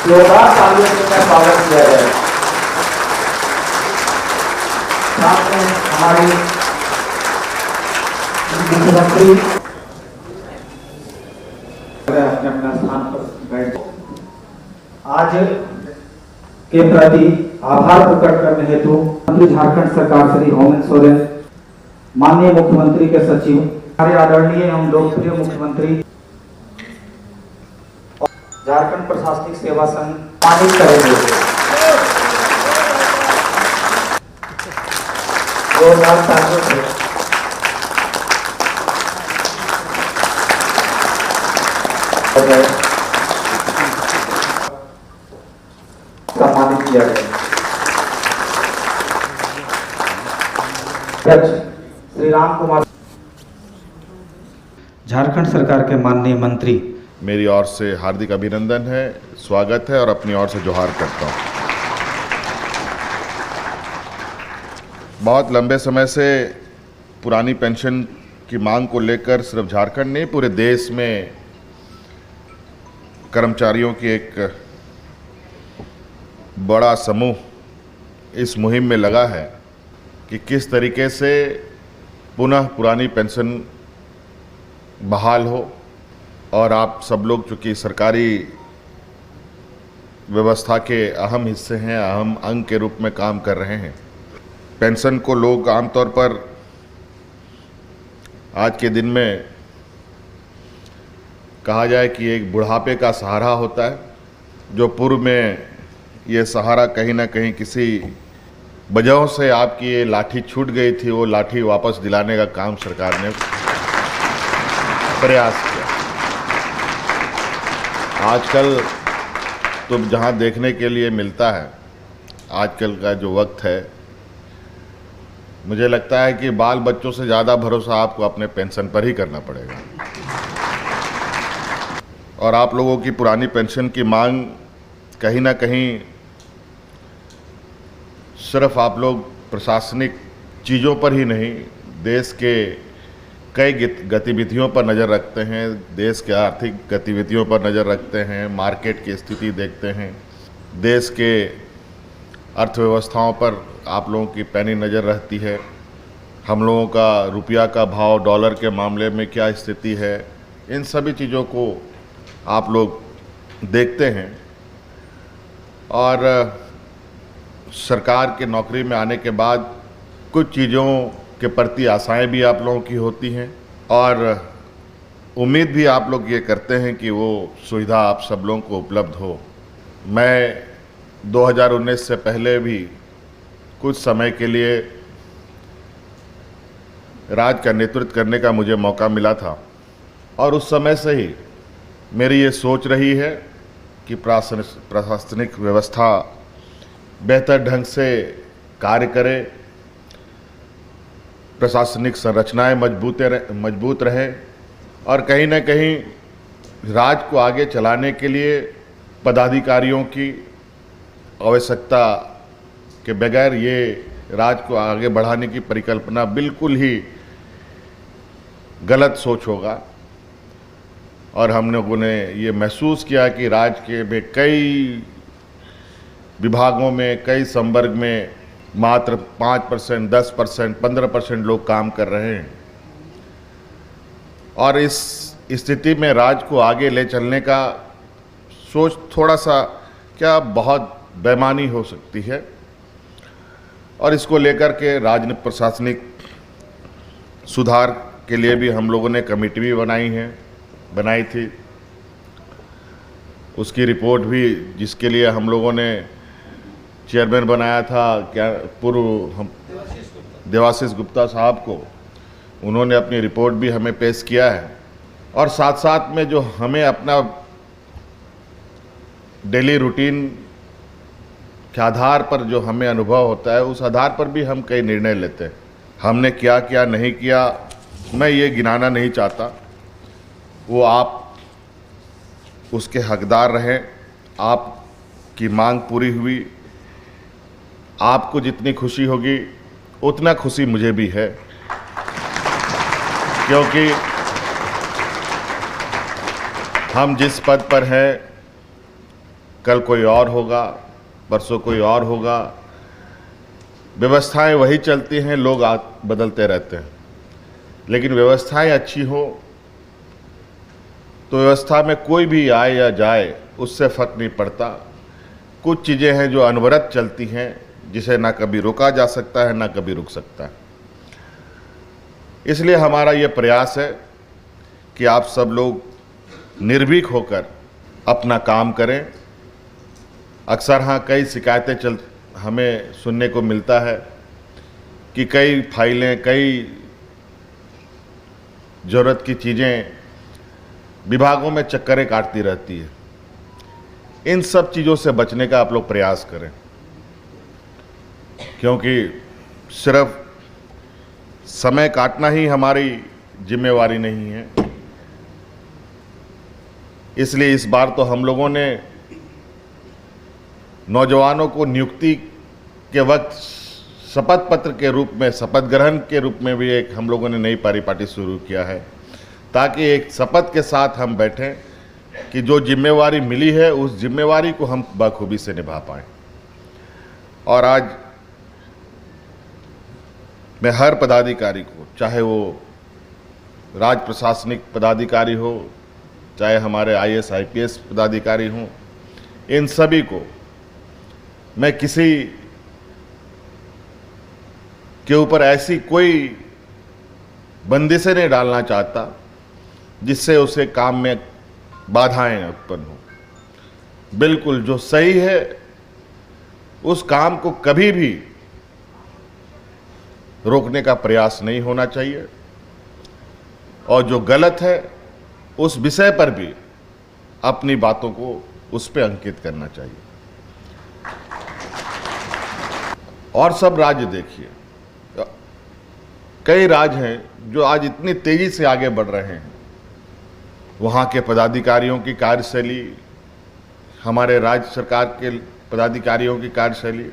जोरदार तालियों से मैं स्वागत किया जाए। साथ में हमारे मुख्यमंत्री अपने अपना स्थान पर बैठ आज के प्रति आभार प्रकट करने हेतु मंत्री झारखंड सरकार श्री हेमंत सोरेन, माननीय मुख्यमंत्री के सचिव, हमारे आदरणीय एवं लोकप्रिय मुख्यमंत्री झारखंड प्रशासनिक सेवा संघ सम्मानित करेंगे। जोरदार तालियों से सम्मानित किया गया। श्री राम कुमार झारखंड सरकार के माननीय मंत्री, मेरी ओर से हार्दिक अभिनंदन है, स्वागत है और अपनी ओर से जोहार करता हूँ। बहुत लंबे समय से पुरानी पेंशन की मांग को लेकर सिर्फ झारखंड नहीं पूरे देश में कर्मचारियों की एक बड़ा समूह इस मुहिम में लगा है कि किस तरीके से पुनः पुरानी पेंशन बहाल हो। और आप सब लोग चूँकि सरकारी व्यवस्था के अहम हिस्से हैं, अहम अंग के रूप में काम कर रहे हैं। पेंशन को लोग आमतौर पर आज के दिन में कहा जाए कि एक बुढ़ापे का सहारा होता है, जो पूर्व में ये सहारा कहीं ना कहीं किसी वजहों से आपकी ये लाठी छूट गई थी, वो लाठी वापस दिलाने का काम सरकार ने प्रयास किया। आजकल तो जहाँ देखने के लिए मिलता है, आजकल का जो वक्त है, मुझे लगता है कि बाल बच्चों से ज़्यादा भरोसा आपको अपने पेंशन पर ही करना पड़ेगा। और आप लोगों की पुरानी पेंशन की मांग कहीं ना कहीं सिर्फ आप लोग प्रशासनिक चीज़ों पर ही नहीं, देश के कई गतिविधियों पर नज़र रखते हैं, देश के आर्थिक गतिविधियों पर नज़र रखते हैं, मार्केट की स्थिति देखते हैं, देश के अर्थव्यवस्थाओं पर आप लोगों की पैनी नज़र रहती है, हम लोगों का रुपया का भाव, डॉलर के मामले में क्या स्थिति है, इन सभी चीज़ों को आप लोग देखते हैं। और सरकार के नौकरी में आने के बाद कुछ चीज़ों के प्रति आशाएं भी आप लोगों की होती हैं और उम्मीद भी आप लोग ये करते हैं कि वो सुविधा आप सब लोगों को उपलब्ध हो। मैं 2019 से पहले भी कुछ समय के लिए राज्य का नेतृत्व करने का मुझे मौका मिला था और उस समय से ही मेरी ये सोच रही है कि प्रशासनिक व्यवस्था बेहतर ढंग से कार्य करे, प्रशासनिक संरचनाएं मजबूत रहे और कहीं ना कहीं राज्य को आगे चलाने के लिए पदाधिकारियों की आवश्यकता के बगैर ये राज्य को आगे बढ़ाने की परिकल्पना बिल्कुल ही गलत सोच होगा। और हम लोगों ने ये महसूस किया कि राज्य के में कई विभागों में, कई संवर्ग में मात्र 5%, 10%, 15% लोग काम कर रहे हैं और इस स्थिति में राज्य को आगे ले चलने का सोच थोड़ा सा क्या बहुत बेईमानी हो सकती है। और इसको लेकर के राज्य प्रशासनिक सुधार के लिए भी हम लोगों ने कमेटी भी बनाई थी। उसकी रिपोर्ट भी, जिसके लिए हम लोगों ने चेयरमैन बनाया था, क्या पूर्व देवाशीष गुप्ता साहब को, उन्होंने अपनी रिपोर्ट भी हमें पेश किया है। और साथ साथ में जो हमें अपना डेली रूटीन के आधार पर जो हमें अनुभव होता है, उस आधार पर भी हम कई निर्णय लेते हैं। हमने क्या क्या नहीं किया, मैं ये गिनाना नहीं चाहता, वो आप उसके हकदार रहें। आपकी मांग पूरी हुई, आपको जितनी खुशी होगी उतना खुशी मुझे भी है, क्योंकि हम जिस पद पर हैं, कल कोई और होगा, परसों कोई और होगा। व्यवस्थाएं वही चलती हैं, लोग बदलते रहते हैं। लेकिन व्यवस्थाएं अच्छी हो तो व्यवस्था में कोई भी आए या जाए उससे फर्क नहीं पड़ता। कुछ चीज़ें हैं जो अनवरत चलती हैं, जिसे ना कभी रोका जा सकता है ना कभी रुक सकता है। इसलिए हमारा ये प्रयास है कि आप सब लोग निर्भीक होकर अपना काम करें। अक्सर हाँ कई शिकायतें हमें सुनने को मिलता है कि कई फाइलें, कई ज़रूरत की चीज़ें विभागों में चक्करें काटती रहती है। इन सब चीज़ों से बचने का आप लोग प्रयास करें, क्योंकि सिर्फ समय काटना ही हमारी जिम्मेवारी नहीं है। इसलिए इस बार तो हम लोगों ने नौजवानों को नियुक्ति के वक्त शपथ पत्र के रूप में, शपथ ग्रहण के रूप में भी एक हम लोगों ने नई परिपाटी शुरू किया है, ताकि एक शपथ के साथ हम बैठें कि जो जिम्मेवारी मिली है उस जिम्मेवारी को हम बखूबी से निभा पाएं। और आज मैं हर पदाधिकारी को, चाहे वो राज्य प्रशासनिक पदाधिकारी हो, चाहे हमारे IAS IPS पदाधिकारी हों, इन सभी को मैं किसी के ऊपर ऐसी कोई बंदिशें नहीं डालना चाहता जिससे उसे काम में बाधाएं उत्पन्न हो। बिल्कुल जो सही है उस काम को कभी भी रोकने का प्रयास नहीं होना चाहिए, और जो गलत है उस विषय पर भी अपनी बातों को उस पर अंकित करना चाहिए। और सब राज्य देखिए, कई राज्य हैं जो आज इतनी तेजी से आगे बढ़ रहे हैं। वहाँ के पदाधिकारियों की कार्यशैली, हमारे राज्य सरकार के पदाधिकारियों की कार्यशैली,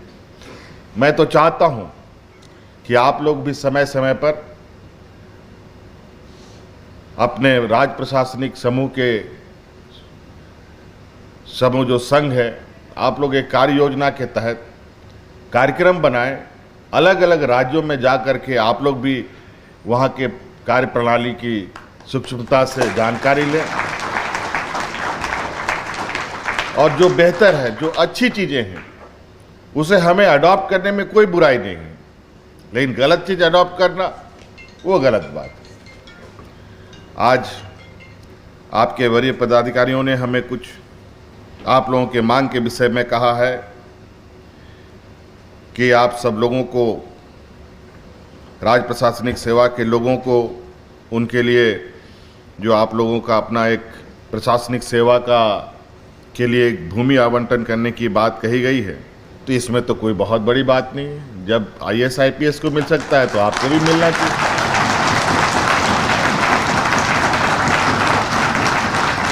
मैं तो चाहता हूँ कि आप लोग भी समय समय पर अपने राज्य प्रशासनिक समूह जो संघ है, आप लोग एक कार्य योजना के तहत कार्यक्रम बनाएं, अलग अलग राज्यों में जा कर के आप लोग भी वहाँ के कार्य प्रणाली की सूक्ष्मता से जानकारी लें, और जो बेहतर है, जो अच्छी चीज़ें हैं, उसे हमें अडॉप्ट करने में कोई बुराई नहीं है। लेकिन गलत चीज़ अडॉप्ट करना वो गलत बात है। आज आपके वरीय पदाधिकारियों ने हमें कुछ आप लोगों के मांग के विषय में कहा है कि आप सब लोगों को, राज्य प्रशासनिक सेवा के लोगों को, उनके लिए जो आप लोगों का अपना एक प्रशासनिक सेवा के लिए एक भूमि आवंटन करने की बात कही गई है। तो इसमें तो कोई बहुत बड़ी बात नहीं है। जब IAS IPS को मिल सकता है तो आपको भी मिलना चाहिए।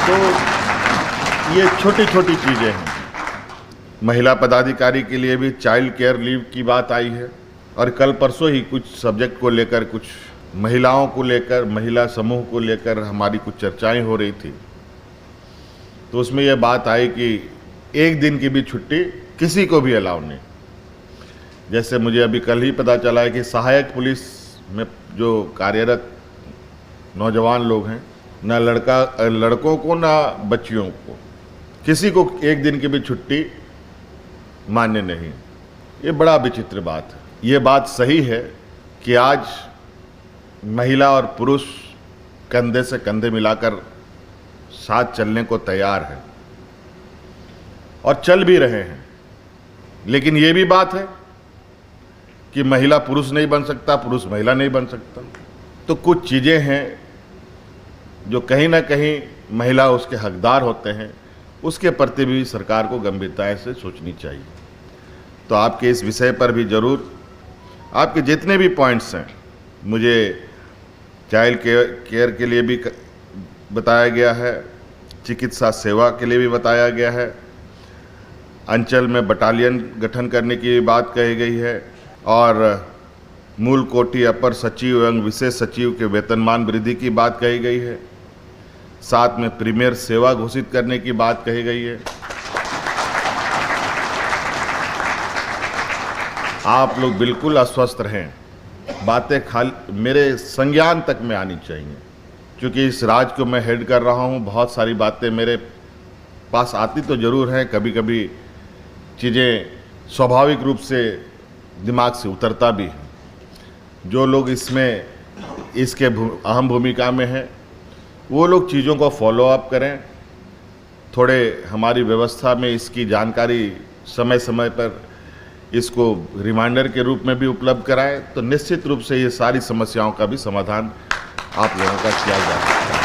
तो ये छोटी छोटी चीज़ें हैं। महिला पदाधिकारी के लिए भी चाइल्ड केयर लीव की बात आई है, और कल परसों ही कुछ सब्जेक्ट को लेकर, कुछ महिलाओं को लेकर, महिला समूह को लेकर हमारी कुछ चर्चाएं हो रही थी। तो उसमें यह बात आई कि एक दिन की भी छुट्टी किसी को भी अलाउ नहीं। जैसे मुझे अभी कल ही पता चला है कि सहायक पुलिस में जो कार्यरत नौजवान लोग हैं, ना लड़कों को ना बच्चियों को, किसी को एक दिन की भी छुट्टी मान्य नहीं। ये बड़ा विचित्र बात है। ये बात सही है कि आज महिला और पुरुष कंधे से कंधे मिलाकर साथ चलने को तैयार हैं और चल भी रहे हैं। लेकिन ये भी बात है कि महिला पुरुष नहीं बन सकता, पुरुष महिला नहीं बन सकता। तो कुछ चीज़ें हैं जो कहीं ना कहीं महिला उसके हकदार होते हैं, उसके प्रति भी सरकार को गंभीरता से सोचनी चाहिए। तो आपके इस विषय पर भी ज़रूर, आपके जितने भी पॉइंट्स हैं, मुझे चाइल्ड केयर के लिए भी बताया गया है, चिकित्सा सेवा के लिए भी बताया गया है, अंचल में बटालियन गठन करने की बात कही गई है, और मूल कोटि अपर सचिव एवं विशेष सचिव के वेतनमान वृद्धि की बात कही गई है। साथ में प्रीमियर सेवा घोषित करने की बात कही गई है। आप लोग बिल्कुल अस्वस्थ रहें, बातें खाली मेरे संज्ञान तक में आनी चाहिए, क्योंकि इस राज्य को मैं हेड कर रहा हूँ। बहुत सारी बातें मेरे पास आती तो ज़रूर हैं, कभी कभी चीज़ें स्वाभाविक रूप से दिमाग से उतरता भी है। जो लोग इसमें इसके अहम भूमिका में हैं वो लोग चीज़ों को फॉलो अप करें, थोड़े हमारी व्यवस्था में इसकी जानकारी समय समय पर इसको रिमाइंडर के रूप में भी उपलब्ध कराएं, तो निश्चित रूप से ये सारी समस्याओं का भी समाधान आप लोगों का किया जा सकता है।